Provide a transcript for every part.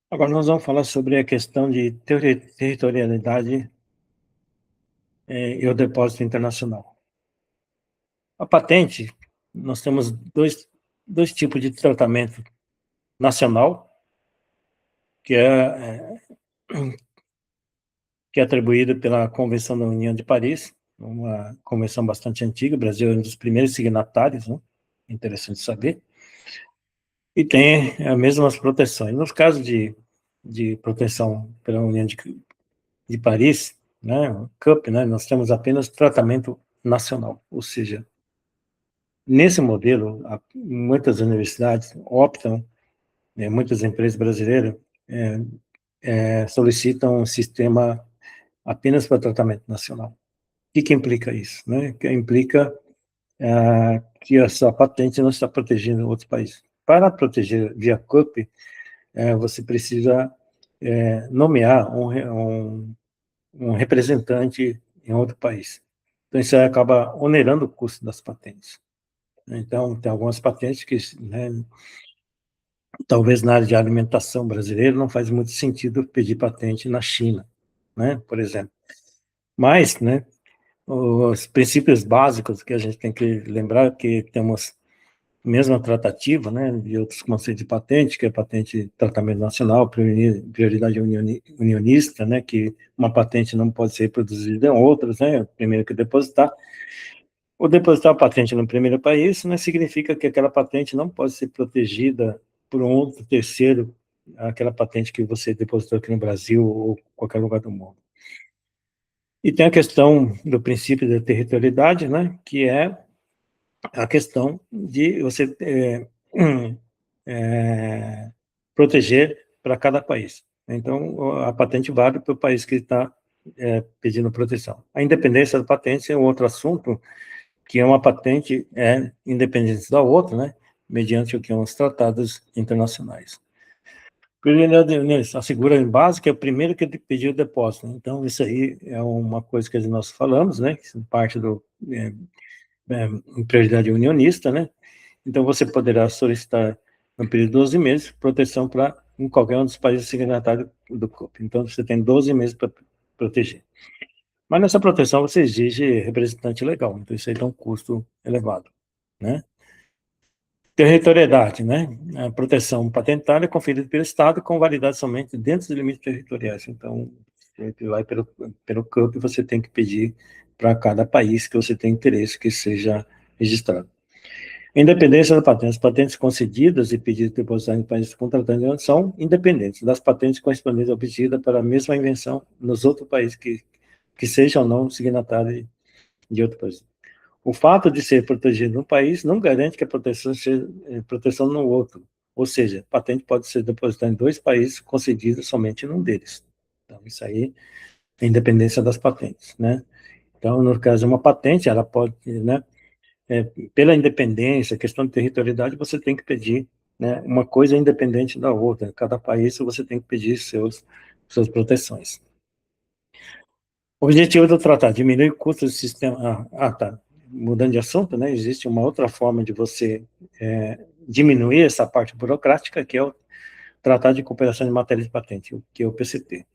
Agora nós vamos falar sobre a questão de territorialidade e o depósito internacional. A patente, nós temos dois tipos de tratamento nacional, que que é atribuído pela Convenção da União de Paris, uma convenção bastante antiga. O Brasil é um dos primeiros signatários, né? Interessante saber. E tem as mesmas proteções. Nos casos de proteção pela União de Paris, né, o CUP, né, nós temos apenas tratamento nacional, ou seja, nesse modelo, muitas universidades optam, muitas empresas brasileiras solicitam um sistema apenas para tratamento nacional. O que implica isso? Né? Que implica que a sua patente não está protegendo outros países. Para proteger via CUP, você precisa nomear um representante em outro país. Então, isso aí acaba onerando o custo das patentes. Então, tem algumas patentes que, né, talvez na área de alimentação brasileira, não faz muito sentido pedir patente na China, né, por exemplo. Mas, né, os princípios básicos que a gente tem que lembrar que temos mesma tratativa, né, de outros conceitos de patente, que é patente tratamento nacional, prioridade unionista, né, que uma patente não pode ser reproduzida em outras, né, primeiro que depositar. O depositar a patente no primeiro país, né, significa que aquela patente não pode ser protegida por um outro terceiro, aquela patente que você depositou aqui no Brasil ou qualquer lugar do mundo. E tem a questão do princípio da territorialidade, né, que é a questão de você proteger para cada país. Então, a patente vale para o país que está pedindo proteção. A independência da patente é um outro assunto, que é uma patente independente da outra, né, mediante o que são os tratados internacionais. A segura básica é o primeiro que pediu o depósito. Então, isso aí é uma coisa que nós falamos, né, que parte do prioridade unionista, né? Então, você poderá solicitar, no período de 12 meses, proteção para em qualquer um dos países signatários do COP. Então, você tem 12 meses para proteger. Mas nessa proteção, você exige representante legal. Então, isso aí dá um custo elevado, né? Territorialidade, né? A proteção patentária é conferida pelo Estado com validade somente dentro dos limites territoriais. Então, você vai pelo CUP, você tem que pedir para cada país que você tem interesse que seja registrado. Independência da patente. As patentes concedidas e pedidas depositadas em países contratantes são independentes das patentes correspondentes obtidas para a mesma invenção nos outros países que sejam ou não signatários de outro país. O fato de ser protegido num país não garante que a proteção seja proteção no outro. Ou seja, a patente pode ser depositada em dois países, concedida somente num deles. Então, isso aí é a independência das patentes, né? Então, no caso de uma patente, ela pode, né, pela independência, questão de territorialidade, você tem que pedir, né, uma coisa independente da outra. Cada país você tem que pedir suas proteções. O objetivo do tratado, diminuir o custo do sistema... tá. Mudando de assunto, né, existe uma outra forma de você diminuir essa parte burocrática, que é o Tratado de Cooperação de Matéria de Patente, que é o PCT.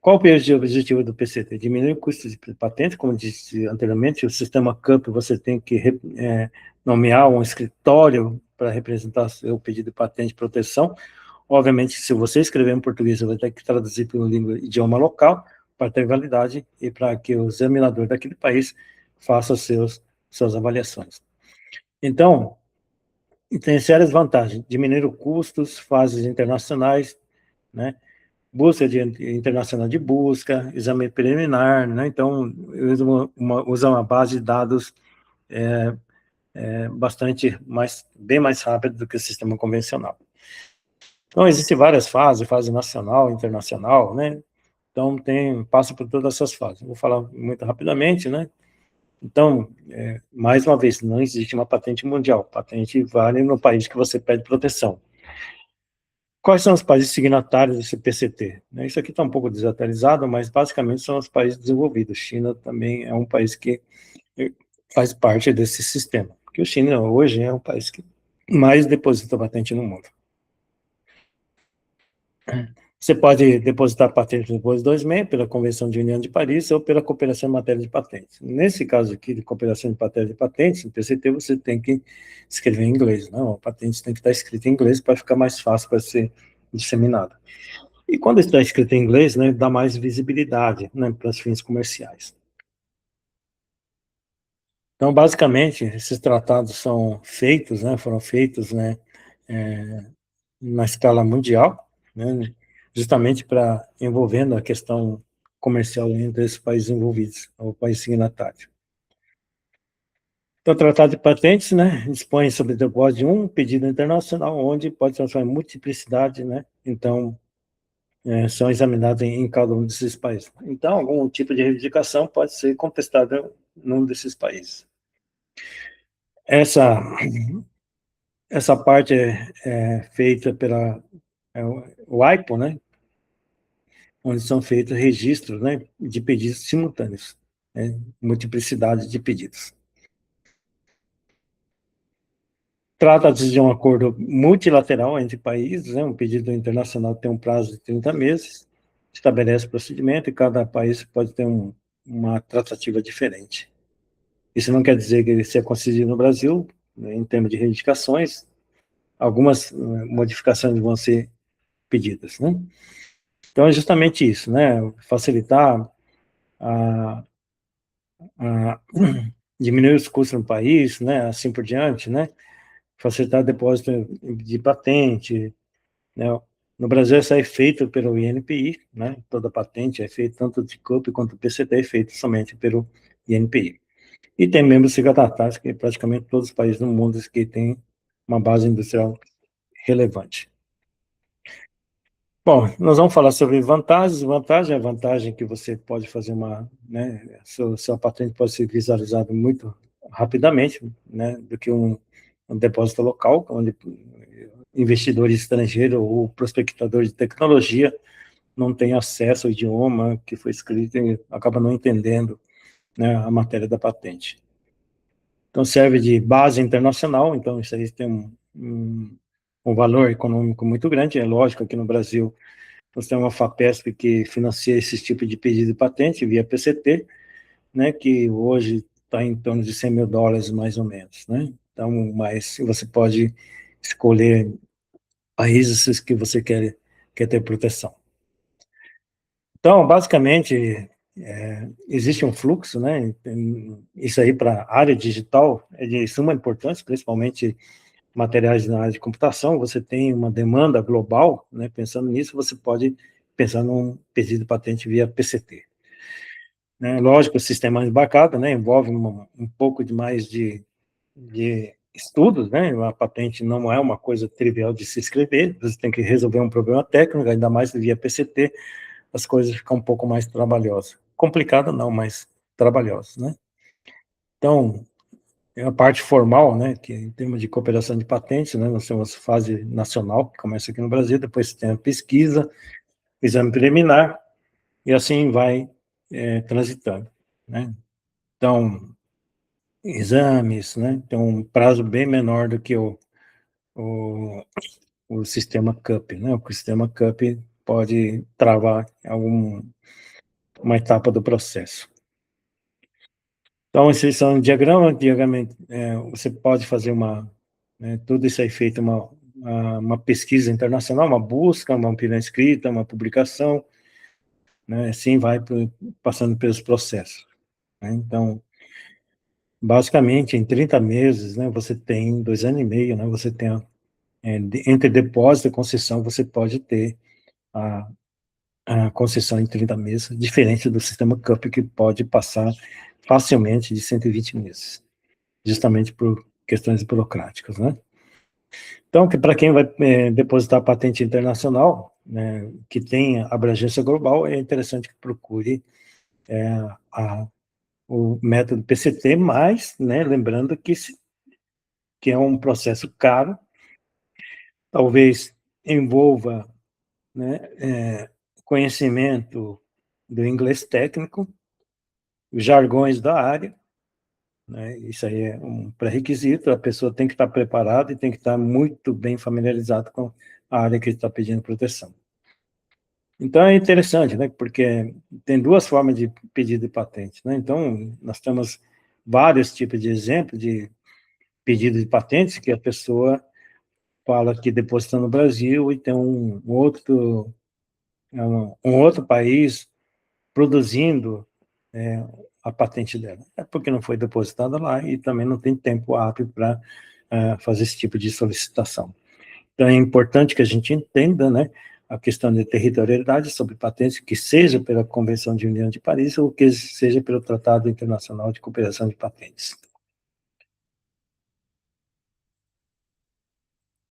Qual o objetivo do PCT? Diminuir o custo de patente, como disse anteriormente, o sistema CUP, você tem que nomear um escritório para representar seu pedido de patente de proteção. Obviamente, se você escrever em português, você vai ter que traduzir para um idioma local, para ter validade e para que o examinador daquele país faça suas avaliações. Então, tem sérias vantagens: diminuir os custos, fases internacionais, né? Busca internacional de busca, exame preliminar, né? Então, usa uma base de dados bem mais rápida do que o sistema convencional. Então, existem várias fases, fase nacional, internacional, né? Então, passa por todas essas fases. Vou falar muito rapidamente, né? Então, mais uma vez, não existe uma patente mundial. Patente vale no país que você pede proteção. Quais são os países signatários desse PCT? Isso aqui está um pouco desatualizado, mas basicamente são os países desenvolvidos. China também é um país que faz parte desse sistema, porque o China hoje é um país que mais deposita patente no mundo. Você pode depositar patente depois de 2 meses, pela Convenção de União de Paris ou pela Cooperação em Matéria de Patentes. Nesse caso aqui, de Cooperação em Matéria de Patentes, no PCT, você tem que escrever em inglês, não? A patente tem que estar escrita em inglês para ficar mais fácil para ser disseminada. E quando está escrito em inglês, né, dá mais visibilidade, né, para os fins comerciais. Então, basicamente, esses tratados são feitos, né, foram feitos, né, é, na escala mundial, né, justamente para envolvendo a questão comercial entre esses países envolvidos, o país signatário. Então, o Tratado de Patentes, né, dispõe sobre o depósito de um pedido internacional, onde pode transformar em multiplicidade, né, então, são examinados em cada um desses países. Então, algum tipo de reivindicação pode ser contestada num desses países. Essa, essa parte é feita pela o IPO, né, onde são feitos registros, né, de pedidos simultâneos, né, multiplicidade de pedidos. Trata-se de um acordo multilateral entre países, né, um pedido internacional tem um prazo de 30 meses, estabelece procedimento e cada país pode ter uma tratativa diferente. Isso não quer dizer que ele seja concedido no Brasil, né, em termos de reivindicações, algumas modificações vão ser pedidas, né? Então é justamente isso, né? Facilitar a, a diminuir os custos no país, né? Assim por diante, né? Facilitar o depósito de patente, né? No Brasil, isso é feito pelo INPI, né? Toda patente é feita, tanto de CUP quanto do PCT, é feito somente pelo INPI. E tem membros signatários, que praticamente todos os países do mundo que têm uma base industrial relevante. Bom, nós vamos falar sobre vantagens. Vantagem é a vantagem que você pode fazer né, sua patente pode ser visualizada muito rapidamente, né, do que um depósito local, onde investidores estrangeiros ou prospectadores de tecnologia não têm acesso ao idioma que foi escrito e acaba não entendendo, né, a matéria da patente. Então, serve de base internacional, então isso aí tem um valor econômico muito grande. É lógico, aqui no Brasil, nós temos uma FAPESP que financia esse tipo de pedido de patente via PCT, né, que hoje está em torno de US$ 100.000, mais ou menos, né? Então, mas você pode escolher países que você quer ter proteção. Então, basicamente, existe um fluxo, né? Isso aí para a área digital é de suma importância, principalmente materiais na área de computação. Você tem uma demanda global, né? Pensando nisso, você pode pensar num pedido de patente via PCT. Né? Lógico, o sistema embarcado, né? Envolve um pouco de mais de estudos, né? A patente não é uma coisa trivial de se escrever, você tem que resolver um problema técnico, ainda mais via PCT, as coisas ficam um pouco mais trabalhosas. Complicado não, mas trabalhosas, né? Então, a parte formal, né, que em termos de cooperação de patentes, né, nós temos a fase nacional, que começa aqui no Brasil, depois tem a pesquisa, exame preliminar, e assim vai transitando, né? Então, exames, né, tem um prazo bem menor do que o, o sistema CUP, né? O sistema CUP pode travar uma etapa do processo. Então, esses são diagrama, você pode fazer tudo isso aí feito uma pesquisa internacional, uma busca, uma opinião escrita, uma publicação, né? Assim vai passando pelos processos, né? Então, basicamente, em 30 meses, né, você tem 2 anos e meio, né, você tem entre depósito e concessão, você pode ter a, a concessão em 30 meses, diferente do sistema CUP, que pode passar facilmente de 120 meses, justamente por questões burocráticas, né? Então, para quem vai depositar patente internacional, né, que tem abrangência global, é interessante que procure a, o método PCT, mas, né, lembrando que é um processo caro, talvez envolva, né, conhecimento do inglês técnico, os jargões da área, né, isso aí é um pré-requisito, a pessoa tem que estar preparada e tem que estar muito bem familiarizada com a área que está pedindo proteção. Então, é interessante, né, porque tem duas formas de pedido de patente, né, então, nós temos vários tipos de exemplos de pedido de patentes que a pessoa fala que depositou no Brasil e tem um outro país produzindo a patente dela. É porque não foi depositada lá e também não tem tempo hábil para fazer esse tipo de solicitação. Então, é importante que a gente entenda, né, a questão de territorialidade sobre patentes, que seja pela Convenção de União de Paris ou que seja pelo Tratado Internacional de Cooperação de Patentes.